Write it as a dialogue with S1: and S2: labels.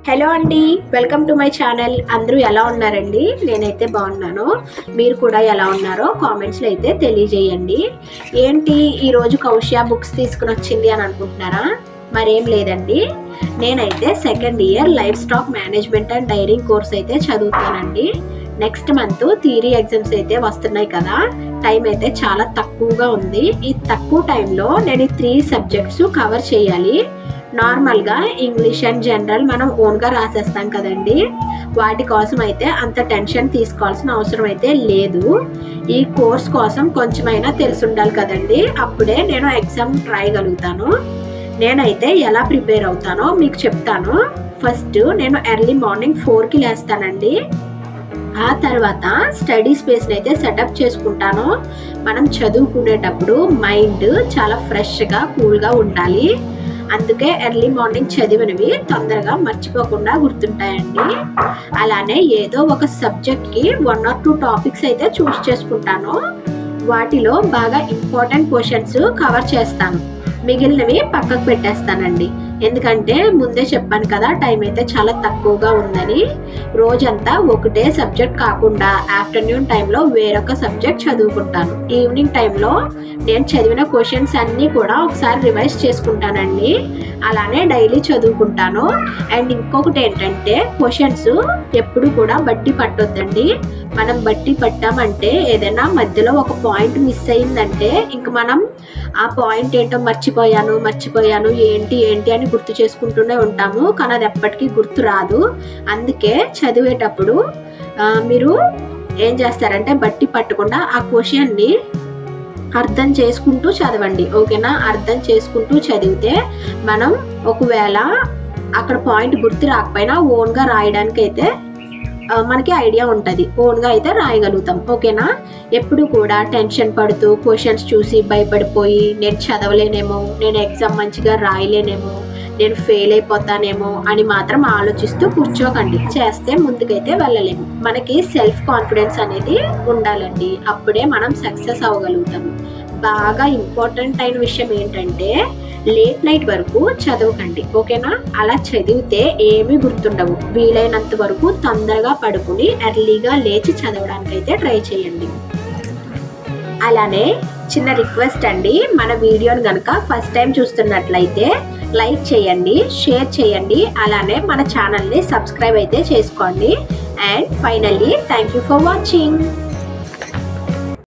S1: Hello అండి, welcome to my channel. అందరూ ఎలా ఉన్నారండి? నేనైతే బాగున్నాను. మీరు కూడా ఎలా ఉన్నారో కామెంట్స్లో అయితే తెలియజేయండి. ఏంటి ఈరోజు కౌశియా బుక్స్ తీసుకుని వచ్చింది అని అనుకుంటున్నారా? మరేం లేదండి, నేనైతే second year life stock management and daring course అయితే చదువుతానండి. నెక్స్ట్ మంత్ థియరీ ఎగ్జామ్స్ అయితే వస్తున్నాయి కదా, టైం అయితే చాలా తక్కువగా ఉంది. ఈ తక్కువ టైంలో నేను ఈ 3 సబ్జెక్ట్స్ కవర్ చేయాలి. నార్మల్గా ఇంగ్లీష్ అండ్ జనరల్ మనం ఓన్గా రాసేస్తాం కదండి, వాటి కోసం అయితే అంత టెన్షన్ తీసుకోవాల్సిన అవసరం అయితే లేదు. ఈ కోర్స్ కోసం కొంచెమైనా తెలిసి ఉండాలి కదండి, అప్పుడే నేను ఎగ్జామ్ రాయగలుగుతాను. నేనైతే ఎలా ప్రిపేర్ అవుతానో మీకు చెప్తాను. ఫస్ట్ నేను ఎర్లీ మార్నింగ్ 4కి లేస్తానండి. ఆ తర్వాత స్టడీ స్పేస్ని అయితే సెటప్ చేసుకుంటాను. మనం చదువుకునేటప్పుడు మైండ్ చాలా ఫ్రెష్గా కూల్గా ఉండాలి. అందుకే ఎర్లీ మార్నింగ్ చదివినవి తొందరగా మర్చిపోకుండా గుర్తుంటాయండి. అలానే ఏదో ఒక సబ్జెక్ట్కి 1 or 2 టాపిక్స్ అయితే చూస్ చేసుకుంటాను. వాటిలో బాగా ఇంపార్టెంట్ క్వశ్చన్స్ కవర్ చేస్తాను, మిగిలినవి పక్కకు పెట్టేస్తానండి. ఎందుకంటే ముందే చెప్పాను కదా, టైం అయితే చాలా తక్కువగా ఉందని. రోజంతా ఒకటే సబ్జెక్ట్ కాకుండా ఆఫ్టర్నూన్ టైంలో వేరొక సబ్జెక్ట్ చదువుకుంటాను. ఈవినింగ్ టైంలో నేను చదివిన క్వశ్చన్స్ అన్నీ కూడా ఒకసారి రివైజ్ చేసుకుంటానండి. అలానే డైలీ చదువుకుంటాను. అండ్ ఇంకొకటి ఏంటంటే, క్వశ్చన్స్ ఎప్పుడు కూడా బట్టి పట్టొద్దండి. మనం బట్టి పట్టామంటే ఏదైనా మధ్యలో ఒక పాయింట్ మిస్ అయిందంటే ఇంక మనం ఆ పాయింట్ ఏంటో మర్చిపోయాను ఏంటి అని గుర్తు చేసుకుంటూనే ఉంటాము, కానీ అది ఎప్పటికీ గుర్తు రాదు. అందుకే చదివేటప్పుడు మీరు ఏం చేస్తారంటే బట్టి పట్టకుండా ఆ క్వశ్చన్ని అర్థం చేసుకుంటూ చదవండి, ఓకేనా? అర్థం చేసుకుంటూ చదివితే మనం ఒకవేళ అక్కడ పాయింట్ గుర్తు రాకపోయినా ఓన్గా రాయడానికి అయితే మనకి ఐడియా ఉంటుంది, ఓన్గా అయితే రాయగలుగుతాం, ఓకేనా? ఎప్పుడు కూడా టెన్షన్ పడుతూ క్వశ్చన్స్ చూసి భయపడిపోయి నేను చదవలేనేమో, నేను ఎగ్జామ్ మంచిగా రాయలేనేమో, నేను ఫెయిల్ అయిపోతానేమో అని మాత్రం ఆలోచిస్తూ కూర్చోకండి. చేస్తే ముందుకైతే వెళ్ళలేము. మనకి సెల్ఫ్ కాన్ఫిడెన్స్ అనేది ఉండాలండి, అప్పుడే మనం సక్సెస్ అవ్వగలుగుతాము. బాగా ఇంపార్టెంట్ అయిన విషయం ఏంటంటే, లేట్ నైట్ వరకు చదవకండి, ఓకేనా? అలా చదివితే ఏమీ గుర్తుండవు. వీలైనంత వరకు తొందరగా పడుకుని ఎర్లీగా లేచి చదవడానికి అయితే ట్రై చేయండి. అలానే చిన్న రిక్వెస్ట్ అండి, మన వీడియోని కనుక ఫస్ట్ టైం చూస్తున్నట్లయితే లైక్ చేయండి, షేర్ చేయండి, అలానే మన ఛానల్ని సబ్స్క్రైబ్ అయితే చేసుకోండి. And finally thank you for watching.